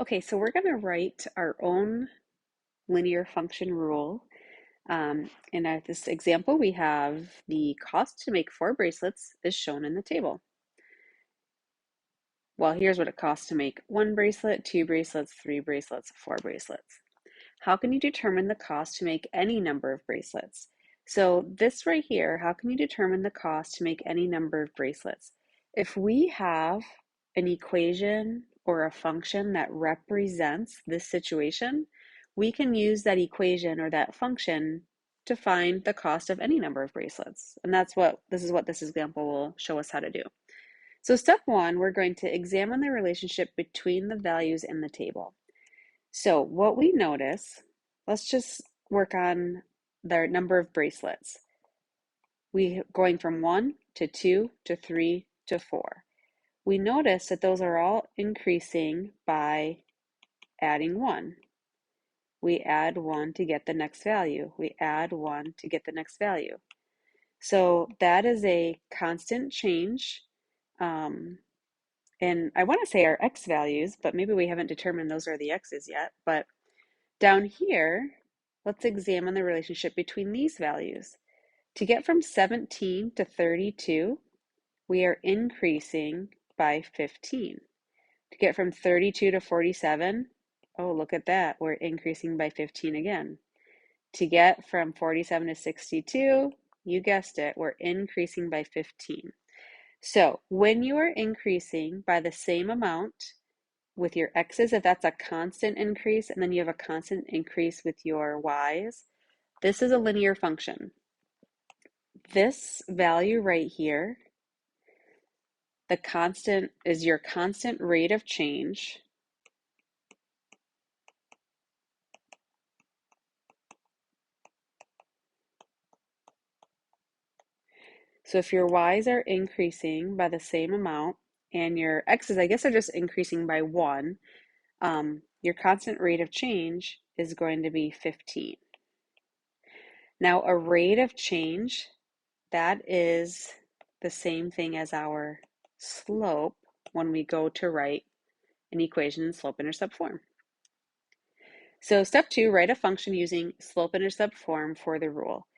Okay, so we're going to write our own linear function rule. In this example, we have the cost to make 4 bracelets is shown in the table. Well, here's what it costs to make 1 bracelet, 2 bracelets, 3 bracelets, 4 bracelets. How can you determine the cost to make any number of bracelets? So this right here, how can you determine the cost to make any number of bracelets? If we have an equation or a function that represents this situation, we can use that equation or that function to find the cost of any number of bracelets. And this is what this example will show us how to do. So step 1, we're going to examine the relationship between the values in the table. So what we notice, let's just work on the number of bracelets. We going from 1 to 2 to 3 to 4. We notice that those are all increasing by adding 1. We add 1 to get the next value. We add 1 to get the next value. So that is a constant change. And I want to say our x values, but maybe we haven't determined those are the x's yet. But down here, let's examine the relationship between these values. To get from 17 to 32, we are increasing by 15. To get from 32 to 47, oh, look at that, we're increasing by 15 again. To get from 47 to 62, you guessed it, we're increasing by 15. So when you are increasing by the same amount with your x's, if that's a constant increase, and then you have a constant increase with your y's, this is a linear function. This value right here, the constant is your constant rate of change. So if your y's are increasing by the same amount and your x's, I guess, are just increasing by 1, your constant rate of change is going to be 15. Now, a rate of change, that is the same thing as our slope when we go to write an equation in slope-intercept form. So step 2, write a function using slope-intercept form for the rule.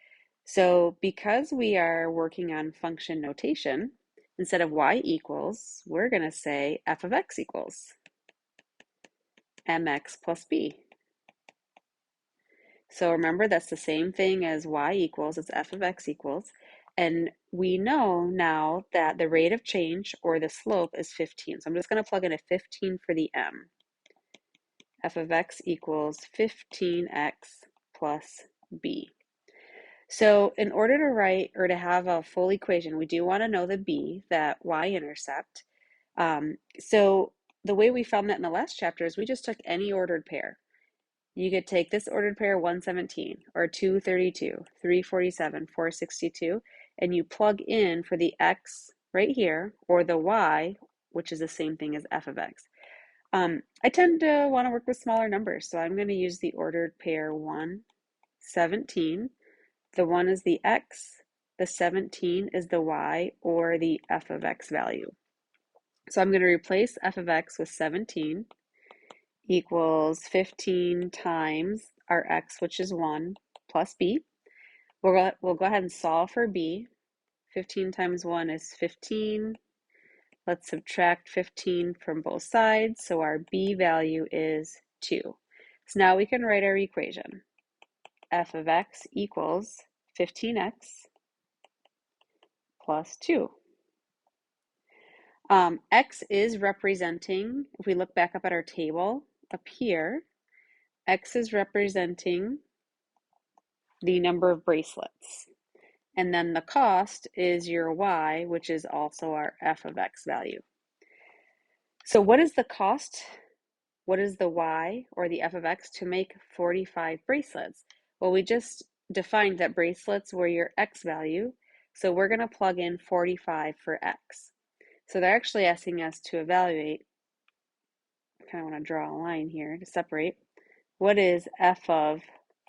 So because we are working on function notation, instead of y equals, we're going to say f of x equals mx plus b. So remember, that's the same thing as y equals, it's f of x equals. And we know now that the rate of change, or the slope, is 15. So I'm just going to plug in a 15 for the m. F of x equals 15x plus b. So in order to write or to have a full equation, we do want to know the b, that y-intercept. So the way we found that in the last chapter is we just took any ordered pair. You could take this ordered pair 117 or 232, 347, 462, and you plug in for the x right here, or the y, which is the same thing as f of x. I tend to want to work with smaller numbers, so I'm going to use the ordered pair 117. The 1 is the x, the 17 is the y, or the f of x value. So I'm going to replace f of x with 17 equals 15 times our x, which is 1, plus b. We'll go ahead and solve for b. 15 times 1 is 15. Let's subtract 15 from both sides, so our b value is 2. So now we can write our equation. F of x equals 15x plus 2. X is representing, if we look back up at our table up here, X is representing the number of bracelets. And then the cost is your Y, which is also our F of X value. So what is the cost? What is the Y, or the F of X, to make 45 bracelets? Well, we just defined that bracelets were your X value, so we're going to plug in 45 for X. So they're actually asking us to evaluate, I kind of want to draw a line here to separate. What is f of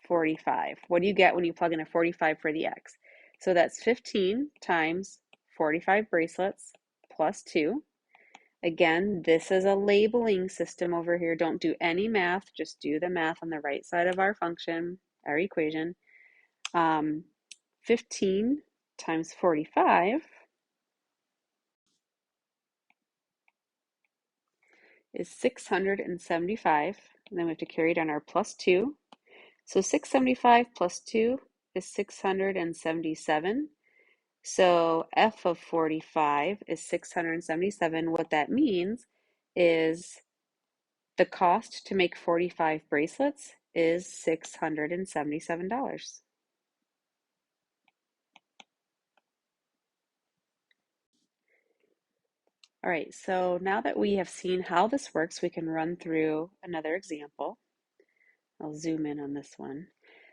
45? What do you get when you plug in a 45 for the x? So that's 15 times 45 bracelets plus 2. Again, this is a labeling system over here. Don't do any math, just do the math on the right side of our function, our equation. 15 times 45 is 675. And then we have to carry down our plus 2. So 675 plus 2 is 677. So f of 45 is 677. What that means is the cost to make 45 bracelets is $677. All right, so now that we have seen how this works, we can run through another example. I'll zoom in on this one.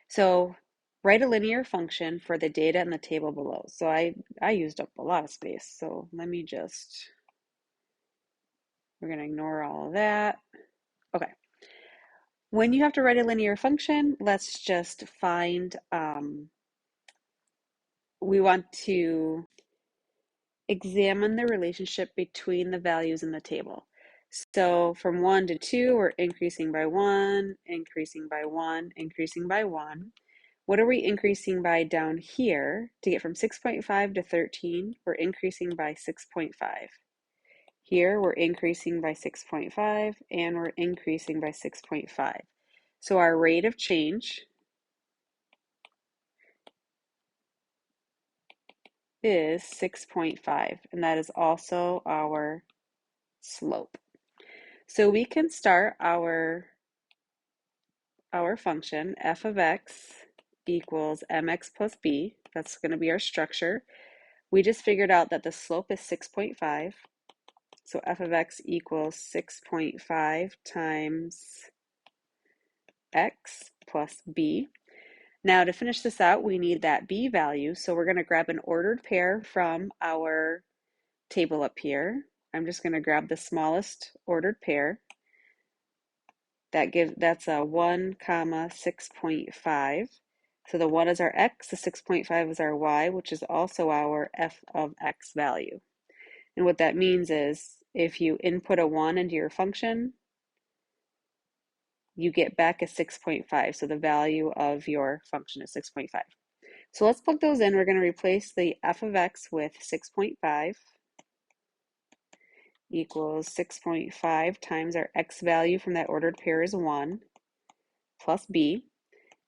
So write a linear function for the data in the table below. So I used up a lot of space, so let me just, we're going to ignore all of that. Okay. When you have to write a linear function, let's just find, we want to examine the relationship between the values in the table. So from 1 to 2, we're increasing by 1, increasing by 1, increasing by 1. What are we increasing by down here? To get from 6.5 to 13, we're increasing by 6.5. Here, we're increasing by 6.5, and we're increasing by 6.5. So our rate of change is 6.5, and that is also our slope. So we can start our function f of x equals mx plus b. That's going to be our structure. We just figured out that the slope is 6.5. So f of x equals 6.5 times x plus b. Now to finish this out, we need that b value. So we're going to grab an ordered pair from our table up here. I'm just going to grab the smallest ordered pair. That's a 1 comma 6.5. So the 1 is our x, the 6.5 is our y, which is also our f of x value. And what that means is if you input a 1 into your function, you get back a 6.5. So the value of your function is 6.5. So let's plug those in. We're going to replace the f of x with 6.5 equals 6.5 times our x value from that ordered pair is 1 plus b.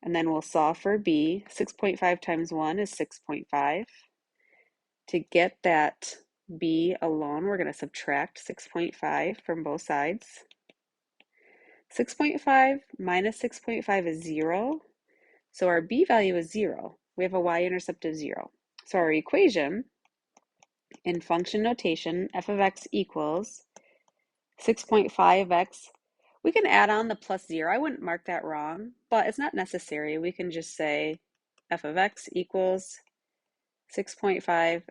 And then we'll solve for b. 6.5 times 1 is 6.5. To get that b alone, we're going to subtract 6.5 from both sides. 6.5 minus 6.5 is 0. So our b value is 0. We have a y-intercept of 0. So our equation in function notation, f of x equals 6.5x. We can add on the plus 0. I wouldn't mark that wrong, but it's not necessary. We can just say f of x equals 6.5x.